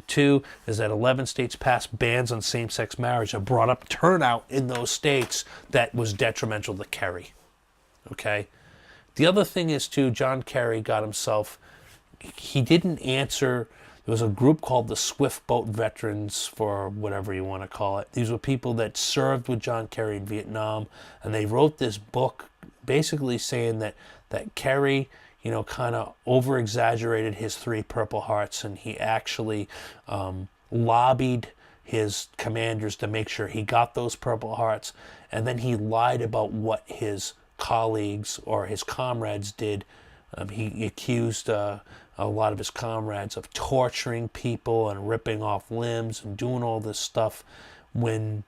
[SPEAKER 1] too, is that 11 states passed bans on same-sex marriage that brought up turnout in those states that was detrimental to Kerry. Okay? The other thing is, too, John Kerry got himself, he didn't answer. There was a group called the Swift Boat Veterans, for whatever you want to call it. These were people that served with John Kerry in Vietnam, and they wrote this book basically saying that Kerry, kind of over-exaggerated his 3 Purple Hearts, and he actually lobbied his commanders to make sure he got those Purple Hearts, and then he lied about what his colleagues or his comrades did. He accused a lot of his comrades of torturing people and ripping off limbs and doing all this stuff when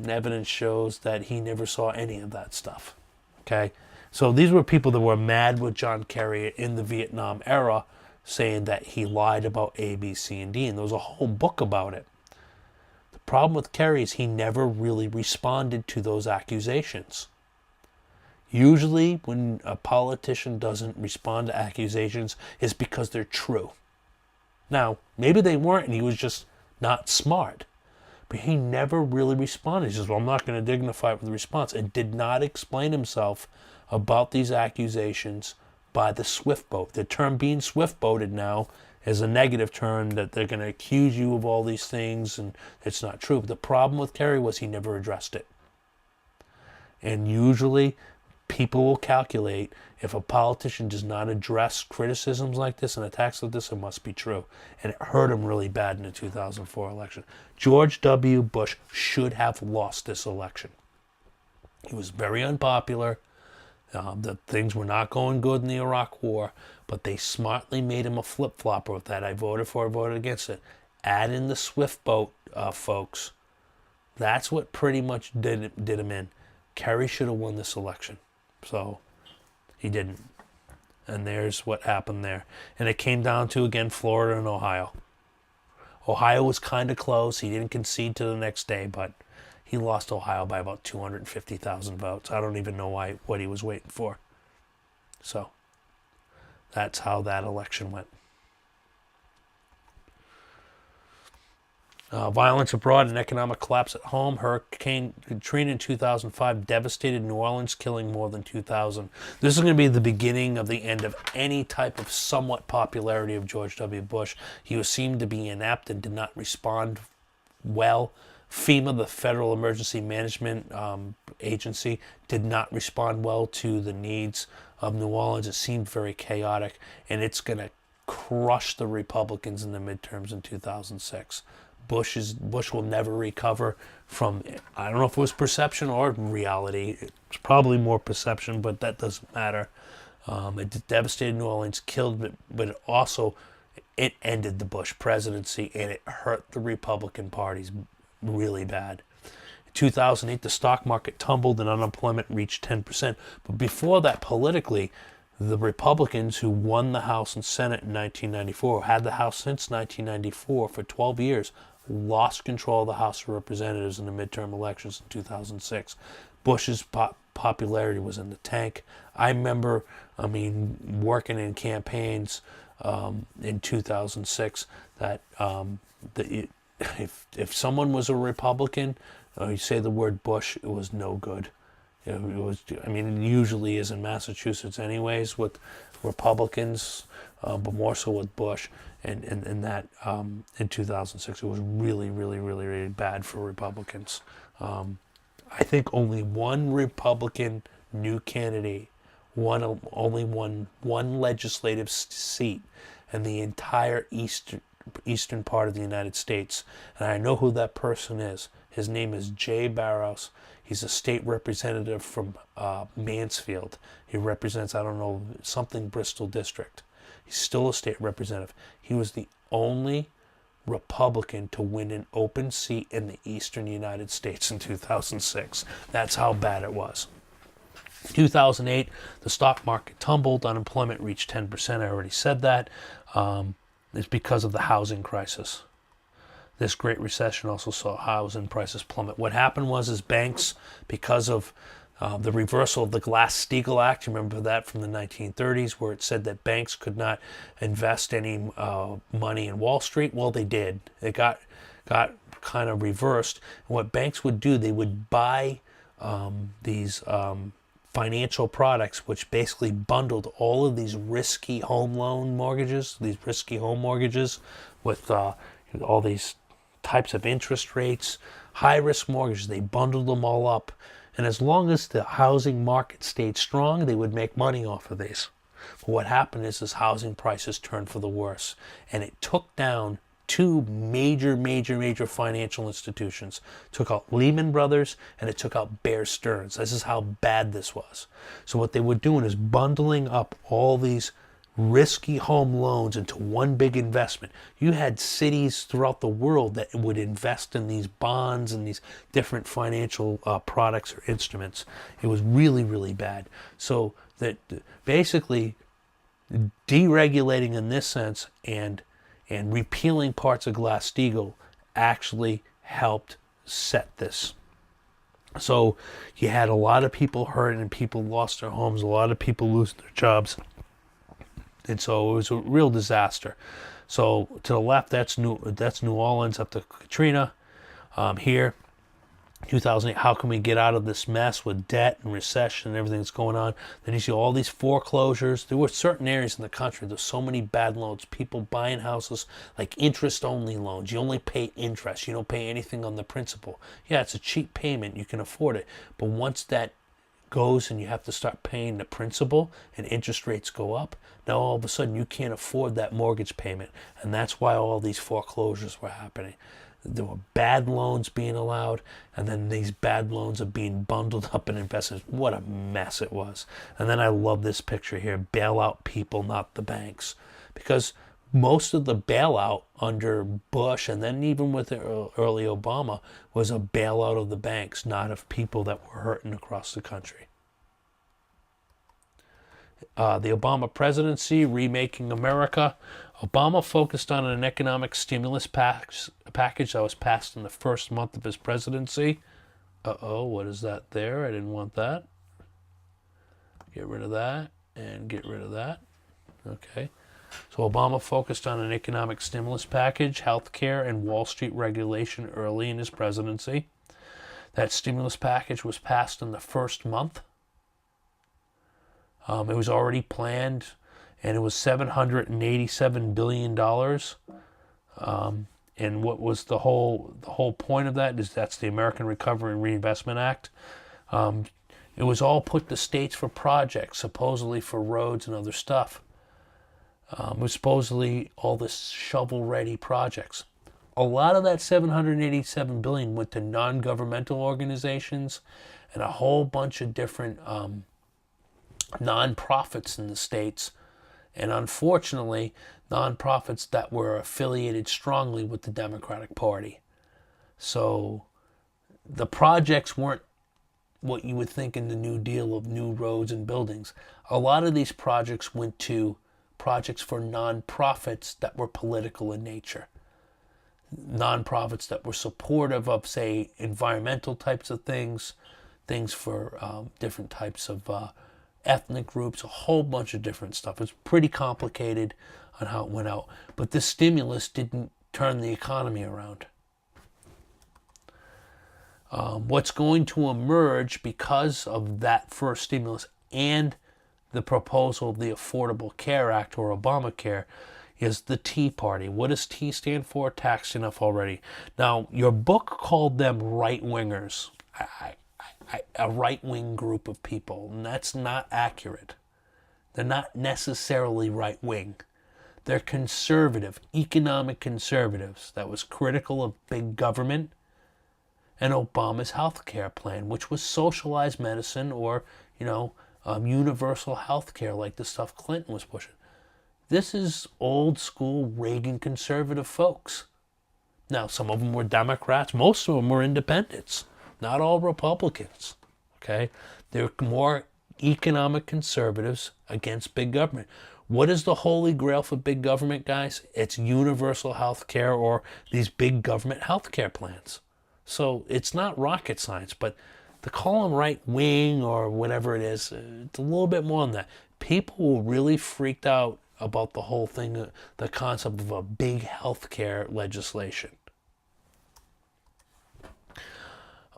[SPEAKER 1] evidence shows that he never saw any of that stuff. Okay? So these were people that were mad with John Kerry in the Vietnam era, saying that he lied about A, B, C, and D, and there was a whole book about it. The problem with Kerry is he never really responded to those accusations. Usually when a politician doesn't respond to accusations, it's because they're true. Now, maybe they weren't and he was just not smart. But he never really responded. He says, well, I'm not going to dignify it with a response, and did not explain himself about these accusations by the swift boat. The term being swift boated now is a negative term, that they're going to accuse you of all these things, and it's not true. But the problem with Kerry was he never addressed it. And usually people will calculate if a politician does not address criticisms like this and attacks like this, it must be true. And it hurt him really bad in the 2004 election. George W. Bush should have lost this election. He was very unpopular. The things were not going good in the Iraq War, but they smartly made him a flip-flopper with that. I voted for it, I voted against it. Add in the Swift boat, folks. That's what pretty much did him in. Kerry should have won this election. So he didn't. And there's what happened there. And it came down to, again, Florida and Ohio. Ohio was kind of close. He didn't concede to the next day, but he lost Ohio by about 250,000 votes. I don't even know what he was waiting for. So that's how that election went. Violence abroad and economic collapse at home. Hurricane Katrina in 2005 devastated New Orleans, killing more than 2,000. This is going to be the beginning of the end of any type of somewhat popularity of George W. Bush. He seemed to be inept and did not respond well. FEMA, the Federal Emergency Management Agency, did not respond well to the needs of New Orleans. It seemed very chaotic, and it's going to crush the Republicans in the midterms in 2006. Bush will never recover from, I don't know if it was perception or reality. It's probably more perception, but that doesn't matter. It devastated New Orleans, killed it, but it ended the Bush presidency, and it hurt the Republican parties really bad. In 2008, the stock market tumbled and unemployment reached 10%. But before that, politically, the Republicans who won the House and Senate in 1994, had the House since 1994 for 12 years, lost control of the House of Representatives in the midterm elections in 2006. Bush's popularity was in the tank. I remember, working in campaigns in 2006 that if someone was a Republican, you say the word Bush, it was no good. It usually is in Massachusetts anyways with Republicans, but more so with Bush. And in 2006, it was really, really, really, really bad for Republicans. I think only one Republican new candidate only won one legislative seat in the entire eastern part of the United States. And I know who that person is. His name is Jay Barrows. He's a state representative from Mansfield. He represents, something Bristol district. He's still a state representative. He was the only Republican to win an open seat in the eastern United States in 2006. That's how bad it was. 2008, the stock market tumbled. Unemployment reached 10%. I already said that. It's because of the housing crisis. This Great Recession also saw housing prices plummet. What happened was banks, because of the reversal of the Glass-Steagall Act, you remember that from the 1930s, where it said that banks could not invest any money in Wall Street. Well, they did. It got kind of reversed. And what banks would do, they would buy these financial products, which basically bundled all of these risky home mortgages with all these types of interest rates, high-risk mortgages. They bundled them all up. And as long as the housing market stayed strong, they would make money off of these. But what happened is housing prices turned for the worse. And it took down two major financial institutions. It took out Lehman Brothers and it took out Bear Stearns. This is how bad this was. So what they were doing is bundling up all these risky home loans into one big investment. You had cities throughout the world that would invest in these bonds and these different financial products or instruments. It was really, really bad. So that basically deregulating in this sense and repealing parts of Glass-Steagall actually helped set this. So you had a lot of people hurt and people lost their homes, a lot of people losing their jobs. And so it was a real disaster. So to the left, that's New Orleans up to Katrina. Here, 2008, how can we get out of this mess with debt and recession and everything that's going on? Then you see all these foreclosures. There were certain areas in the country, there's so many bad loans. People buying houses like interest-only loans. You only pay interest. You don't pay anything on the principal. Yeah, it's a cheap payment. You can afford it. But once that goes and you have to start paying the principal and interest rates go up, now all of a sudden you can't afford that mortgage payment. And that's why all these foreclosures were happening. There were bad loans being allowed, and then these bad loans are being bundled up in investments. What a mess it was. And then I love this picture here, bail out people, not the banks. Because most of the bailout under Bush, and then even with early Obama, was a bailout of the banks, not of people that were hurting across the country. The Obama presidency, remaking America. Obama focused on an economic stimulus package that was passed in the first month of his presidency. Uh-oh, what is that there? I didn't want that. Get rid of that and get rid of that. Okay. So Obama focused on an economic stimulus package, health care, and Wall Street regulation early in his presidency. That stimulus package was passed in the first month. It was already planned, and it was $787 billion. And what was the whole point of that is that's the American Recovery and Reinvestment Act. It was all put to states for projects, supposedly for roads and other stuff. It was supposedly all this shovel-ready projects. A lot of that $787 billion went to non-governmental organizations and a whole bunch of different nonprofits in the states, and unfortunately nonprofits that were affiliated strongly with the Democratic Party. So the projects weren't what you would think in the New Deal of new roads and buildings. A lot of these projects went to projects for nonprofits that were political in nature. Nonprofits that were supportive of, say, environmental types of things, things for different types of ethnic groups, a whole bunch of different stuff. It's pretty complicated on how it went out. But this stimulus didn't turn the economy around. What's going to emerge because of that first stimulus and the proposal of the Affordable Care Act, or Obamacare, is the Tea Party. What does T stand for? Taxed enough already. Now, your book called them right-wingers. A right-wing group of people, and that's not accurate. They're not necessarily right-wing. They're conservative, economic conservatives that was critical of big government and Obama's health care plan, which was socialized medicine or, universal health care like the stuff Clinton was pushing. This is old school Reagan conservative folks. Now, some of them were Democrats, most of them were independents. Not all Republicans, okay? They're more economic conservatives against big government. What is the holy grail for big government, guys? It's universal health care or these big government health care plans. So it's not rocket science, but to call them right wing or whatever it is, it's a little bit more than that. People were really freaked out about the whole thing, the concept of a big health care legislation.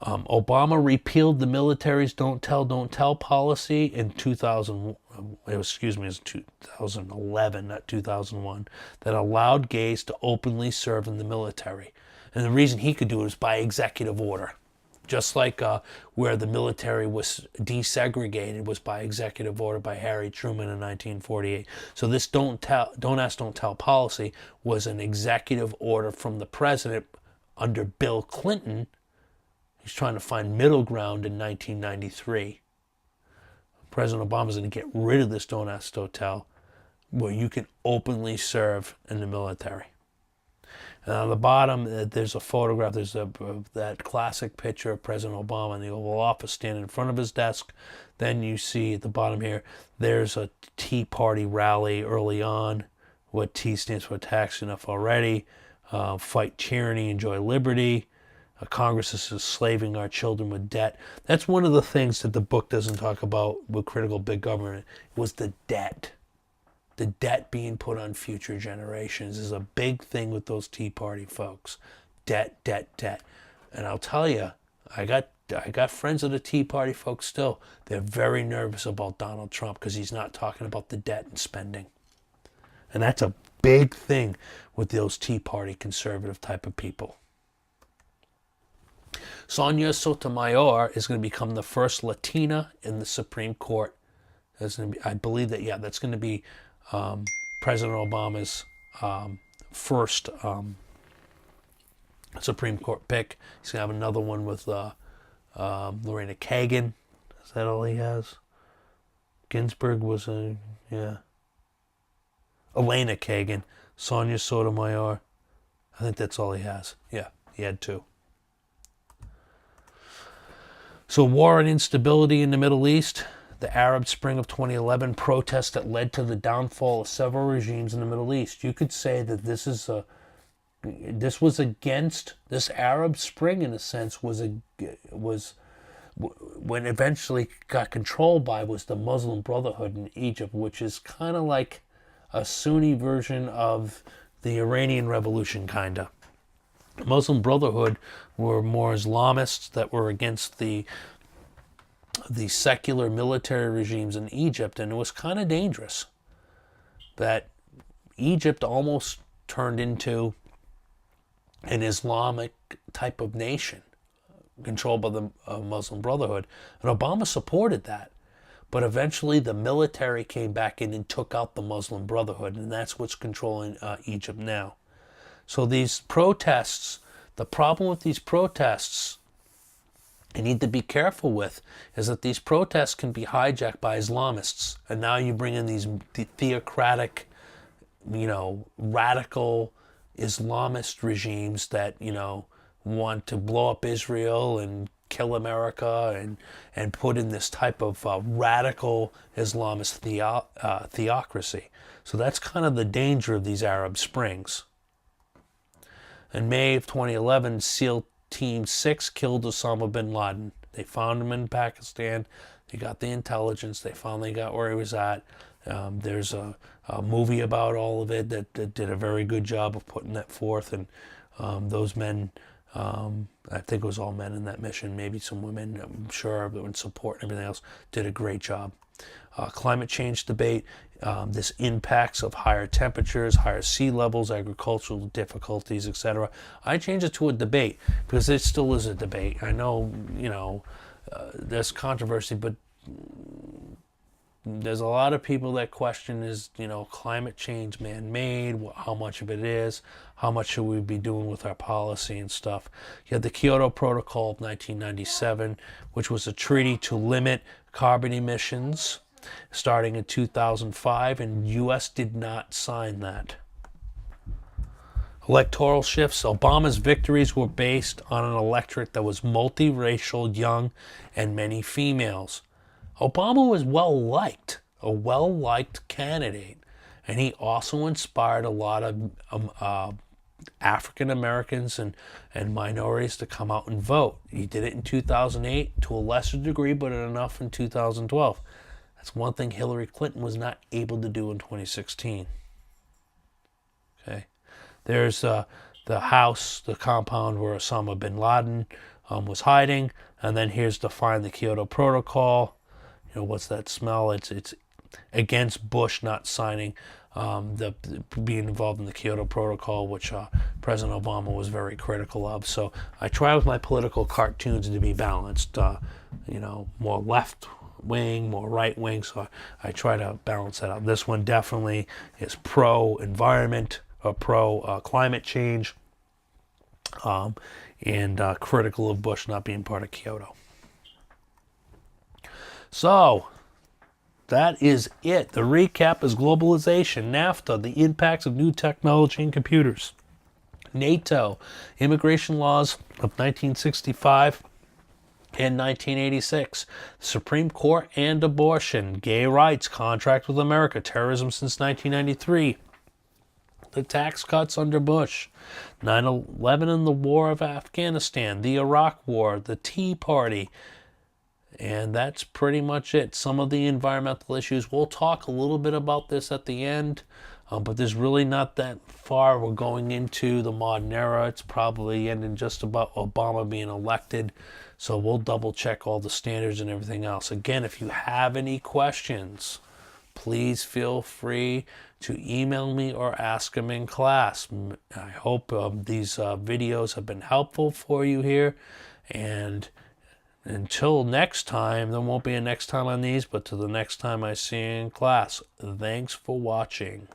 [SPEAKER 1] Obama repealed the military's don't tell policy in 2011, not 2001, that allowed gays to openly serve in the military. And the reason he could do it was by executive order. Just like where the military was desegregated was by executive order by Harry Truman in 1948. So this don't ask, don't tell policy was an executive order from the president under Bill Clinton. He's trying to find middle ground in 1993. President Obama's going to get rid of this don't ask, don't tell, where you can openly serve in the military. And on the bottom, there's a photograph. There's that classic picture of President Obama in the Oval Office standing in front of his desk. Then you see at the bottom here, there's a Tea Party rally early on. What T stands for, taxed enough already. Fight tyranny, enjoy liberty. Congress is enslaving our children with debt. That's one of the things that the book doesn't talk about with critical big government, was the debt. The debt being put on future generations is a big thing with those Tea Party folks. Debt. And I'll tell you, I got friends of the Tea Party folks still. They're very nervous about Donald Trump because he's not talking about the debt and spending. And that's a big thing with those Tea Party conservative type of people. Sonia Sotomayor is going to become the first Latina in the Supreme Court. That's going to be, I believe that, yeah, that's going to be President Obama's first Supreme Court pick. He's going to have another one with Lorena Kagan. Is that all he has? Ginsburg was a, yeah. Elena Kagan, Sonia Sotomayor. I think that's all he has. Yeah, he had two. So war and instability in the Middle East. The Arab Spring of 2011 protests that led to the downfall of several regimes in the Middle East. You could say that this was against, this Arab Spring in a sense was when eventually got controlled by was the Muslim Brotherhood in Egypt, which is kind of like a Sunni version of the Iranian Revolution, kind of. The Muslim Brotherhood were more Islamists that were against the secular military regimes in Egypt, and it was kind of dangerous that Egypt almost turned into an Islamic type of nation controlled by the Muslim Brotherhood, and Obama supported that. But eventually the military came back in and took out the Muslim Brotherhood, and that's what's controlling Egypt now. So these protests, the problem with these protests, you need to be careful with, is that these protests can be hijacked by Islamists. And now you bring in these theocratic, radical Islamist regimes that, want to blow up Israel and kill America and put in this type of radical Islamist theocracy. So that's kind of the danger of these Arab Springs. In May of 2011, SEAL Team 6 killed Osama bin Laden. They found him in Pakistan. They got the intelligence. They finally got where he was at. There's a movie about all of it that did a very good job of putting that forth. And those men, I think it was all men in that mission, maybe some women, I'm sure, that would support and everything else, did a great job. Climate change debate, this impacts of higher temperatures, higher sea levels, agricultural difficulties, etc. I changed it to a debate because it still is a debate. I know, there's controversy, but there's a lot of people that question is, climate change man-made, how much of it is, how much should we be doing with our policy and stuff. You had the Kyoto Protocol of 1997, which was a treaty to limit carbon emissions starting in 2005, and U.S. did not sign that. Electoral shifts. Obama's victories were based on an electorate that was multiracial, young, and many females. Obama was well-liked, a well-liked candidate, and he also inspired a lot of African Americans and minorities to come out and vote. He did it in 2008 to a lesser degree, but enough in 2012. That's one thing Hillary Clinton was not able to do in 2016. Okay, there's the house, the compound where Osama bin Laden was hiding, and then here's to find the Kyoto Protocol. What's that smell? It's against Bush not signing, being involved in the Kyoto Protocol, which President Obama was very critical of. So I try with my political cartoons to be balanced, more left wing, more right wing. So I try to balance that out. This one definitely is pro-environment, or pro-climate change, and critical of Bush not being part of Kyoto. So, that is it. The recap is globalization, NAFTA, the impacts of new technology and computers, NATO, immigration laws of 1965 and 1986, the Supreme Court and abortion, gay rights, contract with America, terrorism since 1993, the tax cuts under Bush, 9/11 and the War of Afghanistan, the Iraq War, the Tea Party. And that's pretty much it. Some of the environmental issues. We'll talk a little bit about this at the end, but there's really not that far. We're going into the modern era. It's probably ending just about Obama being elected. So we'll double check all the standards and everything else. Again, if you have any questions, please feel free to email me or ask them in class. I hope these videos have been helpful for you here. And until next time, there won't be a next time on these, but to the next time I see you in class, thanks for watching.